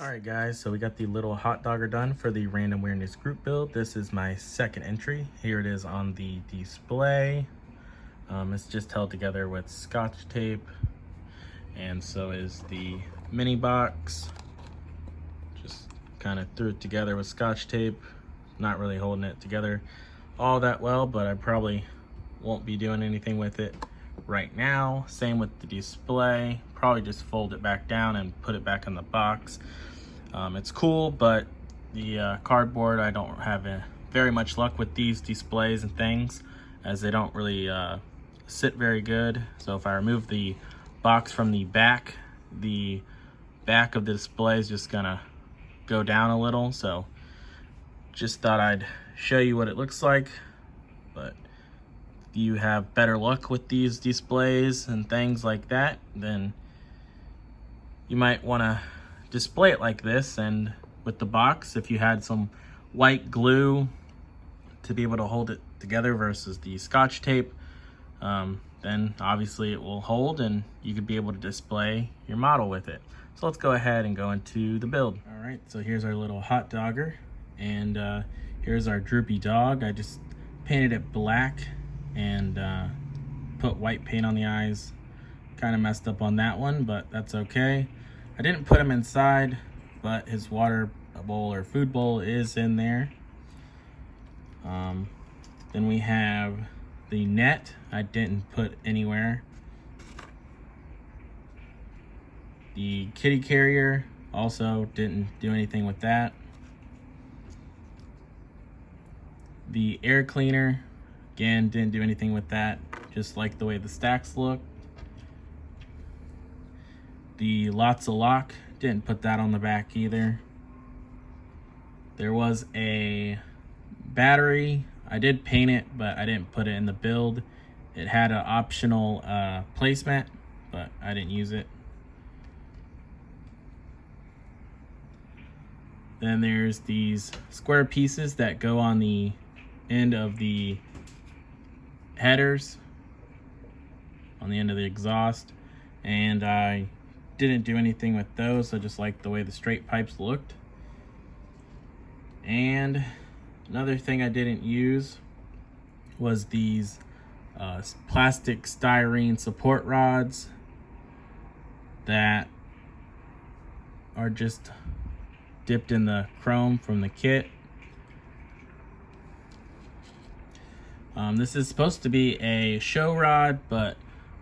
Alright guys, so we got the little hot dogger done for the Random Weirdness Group Build. This is my second entry. Here it is on the display. It's just held together with Scotch tape, and so is the mini box. Just kind of threw it together with Scotch tape. Not really holding it together all that well, but I probably won't be doing anything with it right now. Same with the display. Probably just fold it back down and put it back in the box. It's cool, but the cardboard, I don't have very much luck with these displays and things, as they don't really sit very good. So if I remove the box from the back of the display is just gonna go down a little. So just thought I'd show you what it looks like. But if you have better luck with these displays and things like that, then you might want to display it like this. And with the box, if you had some white glue to be able to hold it together versus the Scotch tape, then obviously it will hold and you could be able to display your model with it. So let's go ahead and go into the build. All right, so here's our little hot dogger, and here's our droopy dog. I just painted it black and put white paint on the eyes. Kind of messed up on that one, but that's okay. I didn't put him inside, but his water bowl or food bowl is in there. Then we have the net. I didn't put anywhere. The kitty carrier, also didn't do anything with that. The air cleaner, again, didn't do anything with that. Just like the way the stacks look. The lots of lock, didn't put that on the back either. There was a battery. I did paint it, but I didn't put it in the build. It had an optional placement, but I didn't use it. Then there's these square pieces that go on the end of the headers, on the end of the exhaust, and I didn't do anything with those. I just liked the way the straight pipes looked. And another thing I didn't use was these plastic styrene support rods that are just dipped in the chrome from the kit. This is supposed to be a show rod, but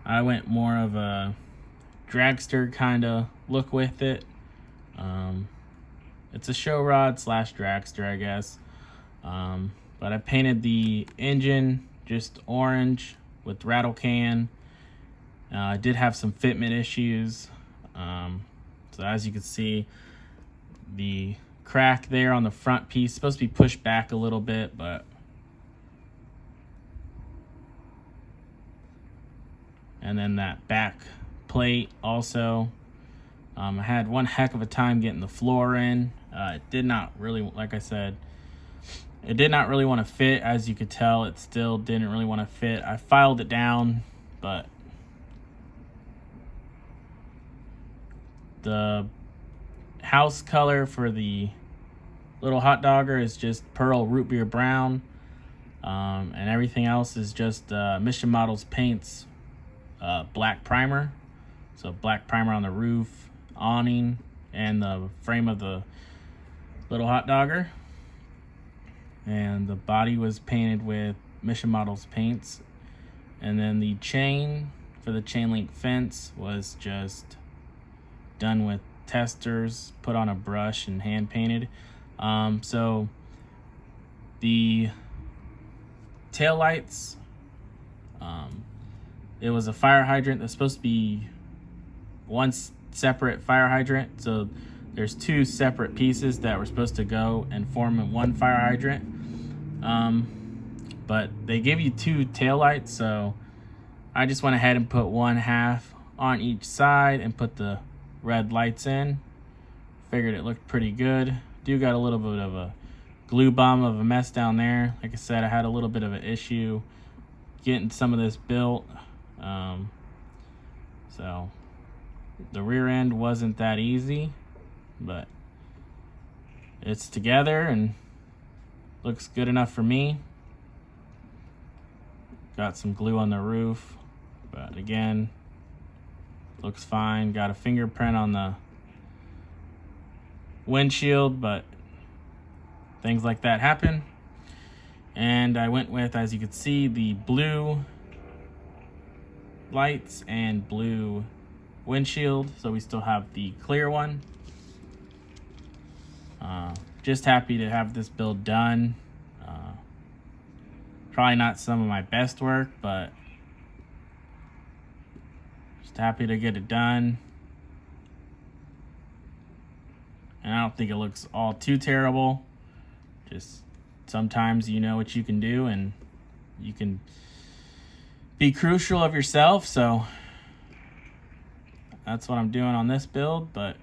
I went more of a dragster kind of look with it. It's a show rod slash dragster, I guess. But I painted the engine just orange with rattle can. I did have some fitment issues. So as you can see, the crack there on the front piece is supposed to be pushed back a little bit, but and then that back plate also. I had one heck of a time getting the floor in. It did not really, like I said, it did not really want to fit. As you could tell, it still didn't really want to fit. I filed it down, but the house color for the little hot dogger is just pearl root beer brown, and everything else is just Mission Models Paints black primer. So black primer on the roof, awning, and the frame of the little hot dogger. And the body was painted with Mission Models paints. And then the chain for the chain link fence was just done with testers, put on a brush and hand painted. So the tail lights, it was a fire hydrant that's supposed to be one separate fire hydrant. So there's two separate pieces that were supposed to go and form in one fire hydrant. But they give you two tail lights, so I just went ahead and put one half on each side and put the red lights in. Figured it looked pretty good. Do got a little bit of a glue bomb of a mess down there. Like I said, I had a little bit of an issue getting some of this built. So the rear end wasn't that easy, but it's together and looks good enough for me. Got some glue on the roof, but again, looks fine. Got a fingerprint on the windshield, but things like that happen. And I went with, as you can see, the blue lights and blue windshield, so we still have the clear one. Just happy to have this build done. Probably not some of my best work, but just happy to get it done. And I don't think it looks all too terrible. Just sometimes you know what you can do and you can be crucial of yourself, so that's what I'm doing on this build, but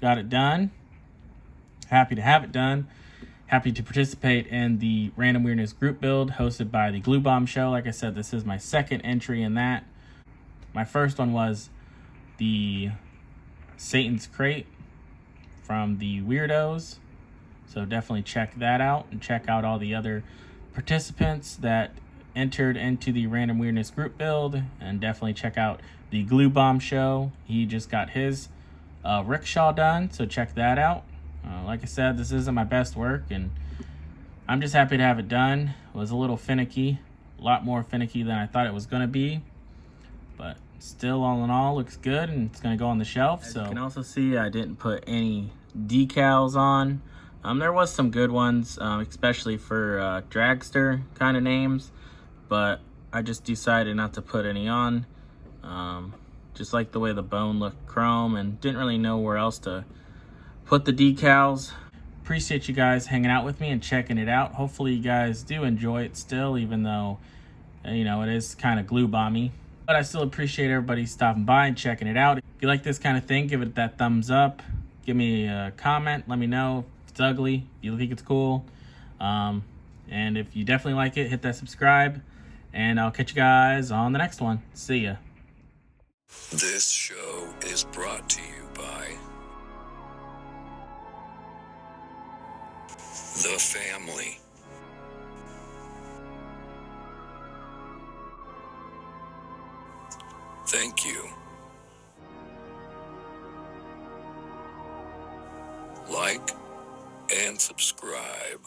got it done. Happy to have it done. Happy to participate in the Random Weirdness Group Build hosted by the Glue Bomb Show. Like I said, this is my second entry in that. My first one was the Satan's Crate from the Weird-Ohs. So definitely check that out and check out all the other participants that entered into the Random Weirdness Group Build, and definitely check out the Glue Bomb Show. He just got his rickshaw done, so check that out. Like I said, this isn't my best work, and I'm just happy to have it done. It was a little finicky, a lot more finicky than I thought it was going to be, but still, all in all, looks good, and it's going to go on the shelf. As you can also see, I didn't put any decals on. There was some good ones, especially for dragster kind of names, but I just decided not to put any on. Just like the way the bone looked chrome, and didn't really know where else to put the decals. Appreciate you guys hanging out with me and checking it out. Hopefully you guys do enjoy it still, even though, you know, it is kind of glue bomby. But I still appreciate everybody stopping by and checking it out. If you like this kind of thing, give it that thumbs up. Give me a comment. Let me know if it's ugly, if you think it's cool. And if you definitely like it, hit that subscribe. And I'll catch you guys on the next one. See ya. This show is brought to you by The Family. Thank you. Like and subscribe.